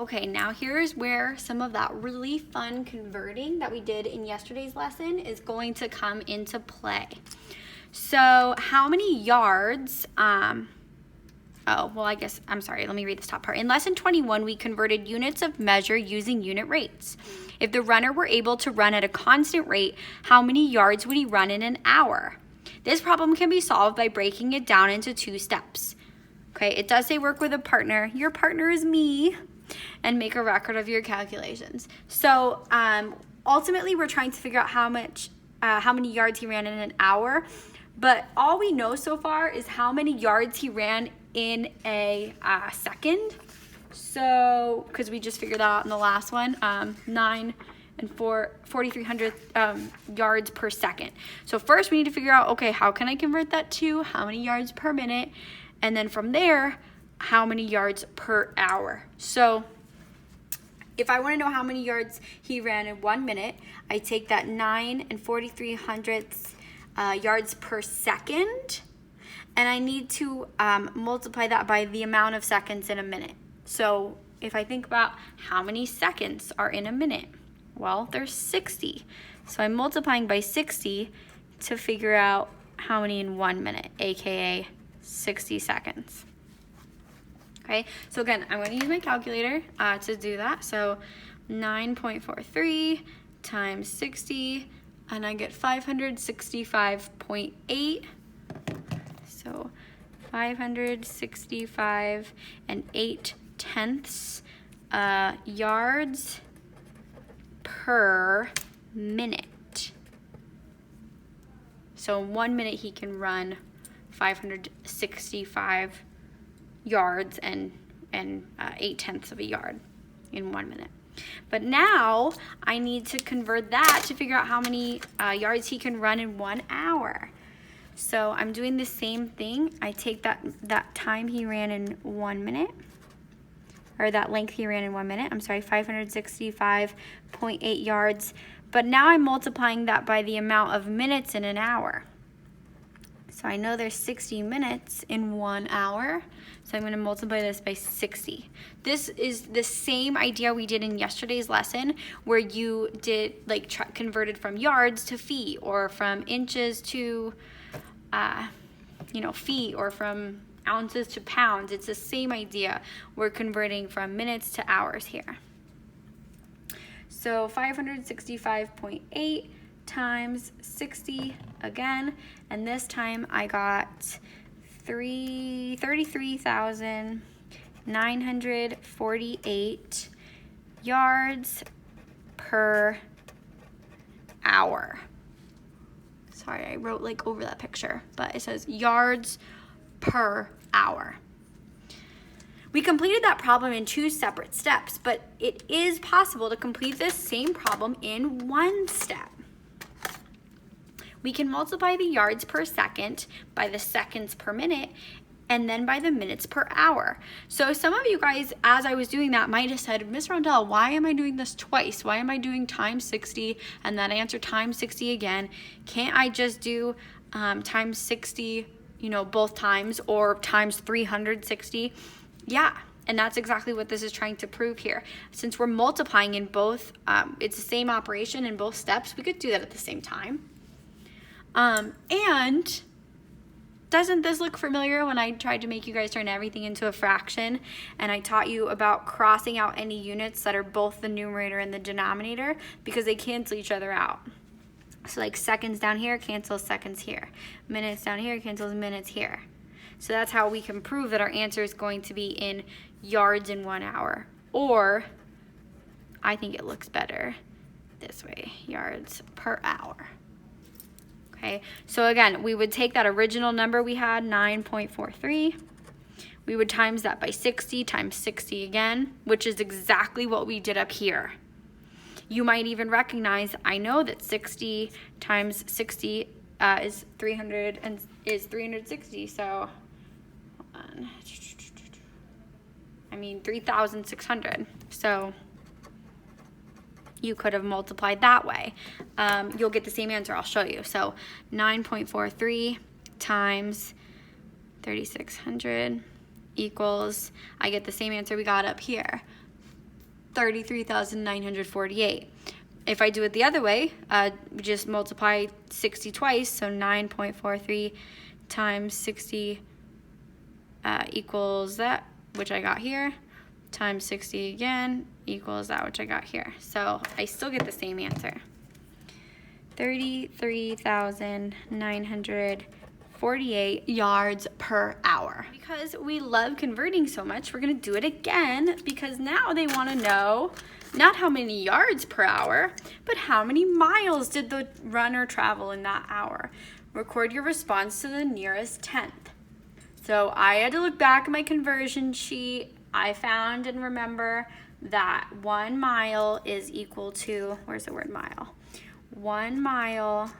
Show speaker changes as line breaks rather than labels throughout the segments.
Okay, now here's where some of that really fun converting that we did in yesterday's lesson is going to come into play. So how many yards, let me read this top part. In lesson 21, we converted units of measure using unit rates. If the runner were able to run at a constant rate, how many yards would he run in an hour? This problem can be solved by breaking it down into 2 steps. Okay, it does say work with a partner. Your partner is me. And make a record of your calculations. So ultimately, we're trying to figure out how many yards he ran in an hour. But all we know so far is how many yards he ran in a second. So, because we just figured that out in the last one, 4,300 yards per second. So first we need to figure out, okay, how can I convert that to how many yards per minute? And then from there, how many yards per hour. So if I want to know how many yards he ran in 1 minute, I take that 9 4/300 yards per second, and I need to multiply that by the amount of seconds in a minute. So if I think about how many seconds are in a minute, well, there's 60. So I'm multiplying by 60 to figure out how many in 1 minute, aka 60 seconds. Okay, so again, I'm going to use my calculator to do that. So 9.43 times 60, and I get 565.8. So 565 and 8/10 yards per minute. So in 1 minute, he can run 565 yards and 8/10 of a yard in 1 minute. But now I need to convert that to figure out how many yards he can run in 1 hour. So I'm doing the same thing. I take that time he ran in 1 minute, or that length he ran in 1 minute. 565.8 yards. But now I'm multiplying that by the amount of minutes in an hour. So I know there's 60 minutes in 1 hour. So I'm going to multiply this by 60. This is the same idea we did in yesterday's lesson, where you did converted from yards to feet, or from inches to feet, or from ounces to pounds. It's the same idea. We're converting from minutes to hours here. So 565.8 times 60 again, and this time I got 33,948 yards per hour. Sorry, I wrote over that picture, but it says yards per hour. We completed that problem in 2 separate steps, but it is possible to complete this same problem in 1 step. We can multiply the yards per second by the seconds per minute, and then by the minutes per hour. So some of you guys, as I was doing that, might have said, Ms. Rondell, why am I doing this twice? Why am I doing times 60 and then answer times 60 again? Can't I just do times 60, both times, or times 360? Yeah, and that's exactly what this is trying to prove here. Since we're multiplying in both, it's the same operation in both steps, we could do that at the same time. And doesn't this look familiar when I tried to make you guys turn everything into a fraction, and I taught you about crossing out any units that are both the numerator and the denominator, because they cancel each other out. So seconds down here cancels seconds here. Minutes down here cancels minutes here. So that's how we can prove that our answer is going to be in yards in 1 hour. Or, I think it looks better this way, yards per hour. Okay, so again, we would take that original number we had, 9.43. We would times that by 60 times 60 again, which is exactly what we did up here. You might even recognize, I know that 60 times 60 is 360, so 3,600. So you could have multiplied that way. You'll get the same answer, I'll show you. So 9.43 times 3,600 equals, I get the same answer we got up here, 33,948. If I do it the other way, just multiply 60 twice, so 9.43 times 60 equals that, which I got here, times 60 again equals that, which I got here. So I still get the same answer. 33,948 yards per hour. Because we love converting so much, we're gonna do it again, because now they wanna know not how many yards per hour, but how many miles did the runner travel in that hour. Record your response to the nearest tenth. So I had to look back at my conversion sheet. I found and remember that 1 mile is equal to, where's the word mile? 1 mile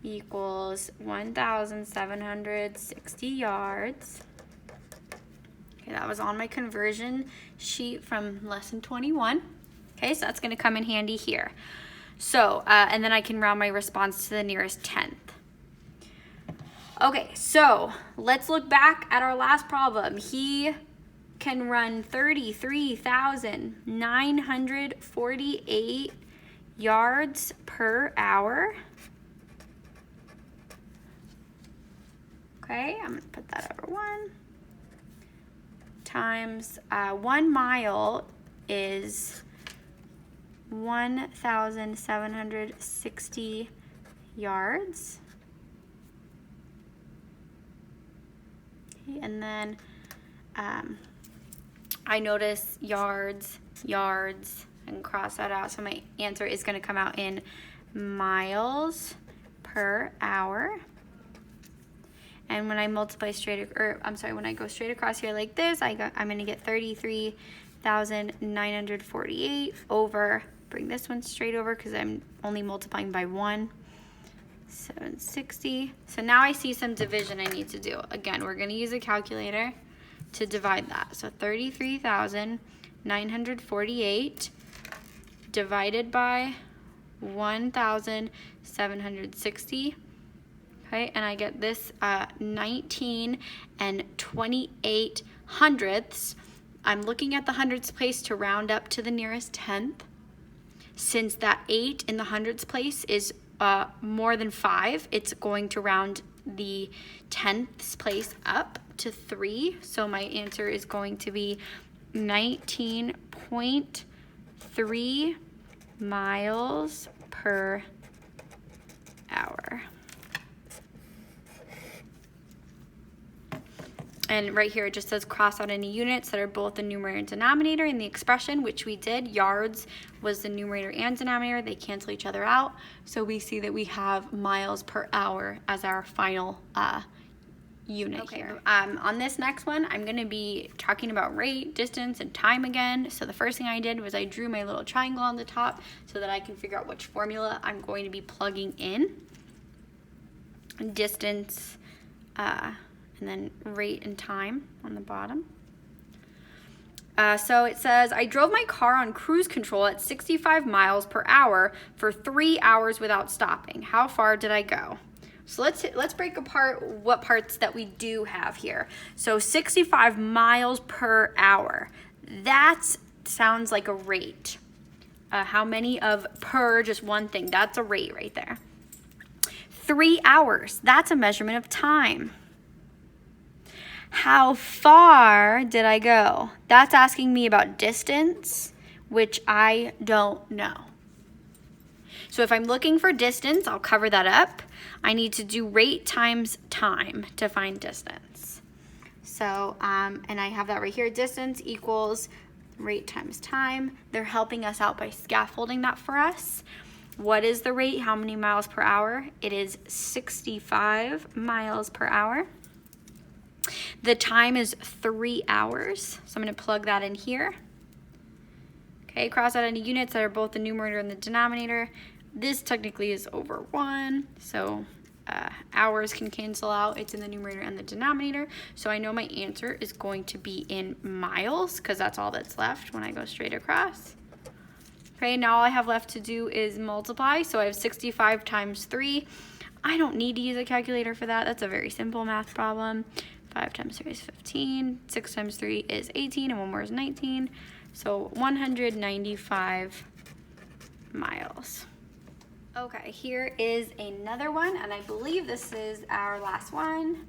equals 1,760 yards. Okay, that was on my conversion sheet from lesson 21. Okay, so that's gonna come in handy here. So, and then I can round my response to the nearest tenth. Okay, so let's look back at our last problem. He can run 33,948 yards per hour. Okay, I'm gonna put that over 1 times 1 mile is 1,760 yards. Okay, and then I notice yards, and cross that out. So my answer is going to come out in miles per hour. And when I multiply when I go straight across here like this, I'm going to get 33,948 over, bring this one straight over because I'm only multiplying by 1. 760. So now I see some division I need to do. Again, we're going to use a calculator to divide that. So 33,948 divided by 1,760. Okay, and I get this 19 and 28 hundredths. I'm looking at the hundredths place to round up to the nearest tenth. Since that 8 in the hundredths place is more than 5, it's going to round the tenths place up to 3. So my answer is going to be 19.3 miles per hour. And right here it just says cross out any units that are both the numerator and denominator in the expression, which we did. Yards was the numerator and denominator. They cancel each other out. So we see that we have miles per hour as our final unit here. On this next one, I'm going to be talking about rate, distance, and time again. So the first thing I did was I drew my little triangle on the top so that I can figure out which formula I'm going to be plugging in. Distance, and then rate and time on the bottom. So it says, I drove my car on cruise control at 65 miles per hour for 3 hours without stopping. How far did I go? So let's break apart what parts that we do have here. So 65 miles per hour. That sounds like a rate. How many of per, just one thing. That's a rate right there. 3 hours. That's a measurement of time. How far did I go? That's asking me about distance, which I don't know. So if I'm looking for distance, I'll cover that up. I need to do rate times time to find distance. So, and I have that right here. Distance equals rate times time. They're helping us out by scaffolding that for us. What is the rate? How many miles per hour? It is 65 miles per hour. The time is 3 hours, so I'm going to plug that in here. Okay, cross out any units that are both the numerator and the denominator. This technically is over 1, so hours can cancel out. It's in the numerator and the denominator, so I know my answer is going to be in miles because that's all that's left when I go straight across. Okay, now all I have left to do is multiply, so I have 65 times 3. I don't need to use a calculator for that. That's a very simple math problem. 5 times 3 is 15, 6 times 3 is 18, and 1 more is 19. So 195 miles. Okay, here is another one, and I believe this is our last one.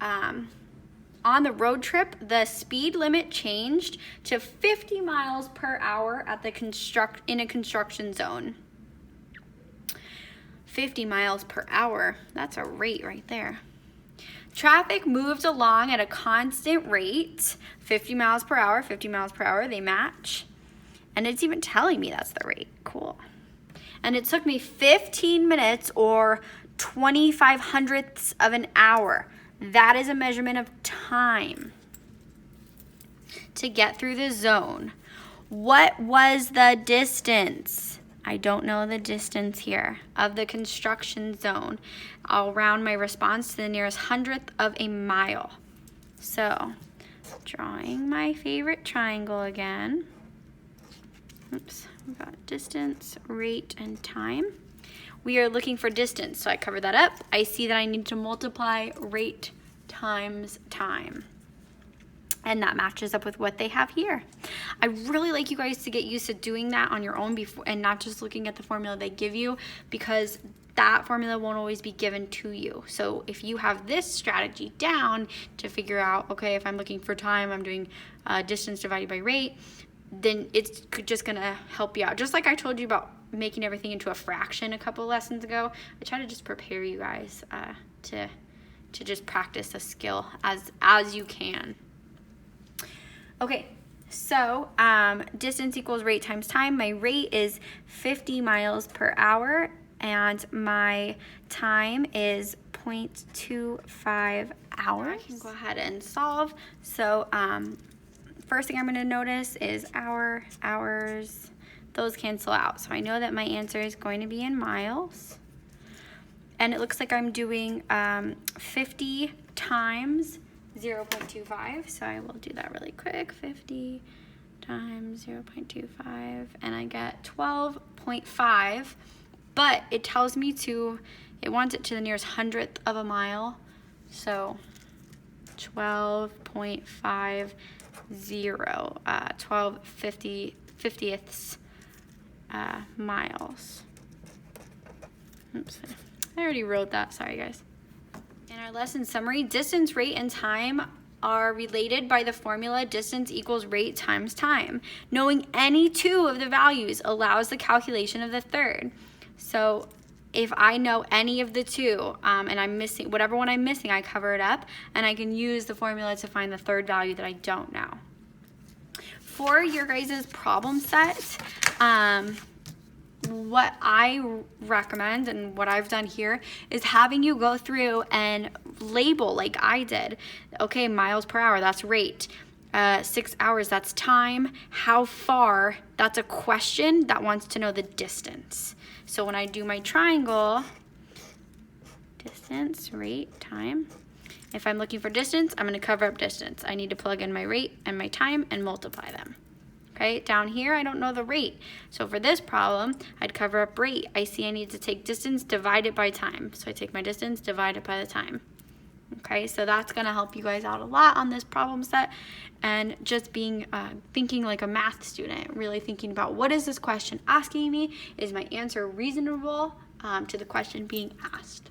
On the road trip, the speed limit changed to 50 miles per hour at the in a construction zone. 50 miles per hour, that's a rate right there. Traffic moved along at a constant rate, 50 miles per hour, 50 miles per hour, they match. And it's even telling me that's the rate, cool. And it took me 15 minutes or 25 hundredths of an hour. That is a measurement of time to get through the zone. What was the distance? I don't know the distance here of the construction zone. I'll round my response to the nearest hundredth of a mile. So, drawing my favorite triangle again. Oops, we've got distance, rate, and time. We are looking for distance, so I cover that up. I see that I need to multiply rate times time. And that matches up with what they have here. I really like you guys to get used to doing that on your own before, and not just looking at the formula they give you, because that formula won't always be given to you. So if you have this strategy down to figure out, okay, if I'm looking for time, I'm doing distance divided by rate, then it's just gonna help you out. Just like I told you about making everything into a fraction a couple lessons ago, I try to just prepare you guys to just practice a skill as you can. Okay, so distance equals rate times time. My rate is 50 miles per hour, and my time is 0.25 hours. I can go ahead and solve. So first thing I'm going to notice is hour, hours. Those cancel out. So I know that my answer is going to be in miles. And it looks like I'm doing 50 times 0.25. So I will do that really quick. 50 times 0.25. And I get 12.5. But it tells me it wants it to the nearest hundredth of a mile. So 12.50, 50ths miles. Oops, I already wrote that, sorry guys. In our lesson summary, distance, rate, and time are related by the formula distance equals rate times time. Knowing any two of the values allows the calculation of the third. So if I know any of the two and I'm missing, whatever one I'm missing, I cover it up and I can use the formula to find the third value that I don't know. For your guys' problem set, what I recommend and what I've done here is having you go through and label like I did. Okay, miles per hour, that's rate. 6 hours, that's time. How far, that's a question that wants to know the distance. So when I do my triangle, distance, rate, time. If I'm looking for distance, I'm going to cover up distance. I need to plug in my rate and my time and multiply them. Okay, down here, I don't know the rate. So for this problem, I'd cover up rate. I see I need to take distance divided by time. So I take my distance divided by the time. Okay, so that's gonna help you guys out a lot on this problem set, and just being thinking like a math student, really thinking about what is this question asking me? Is my answer reasonable to the question being asked?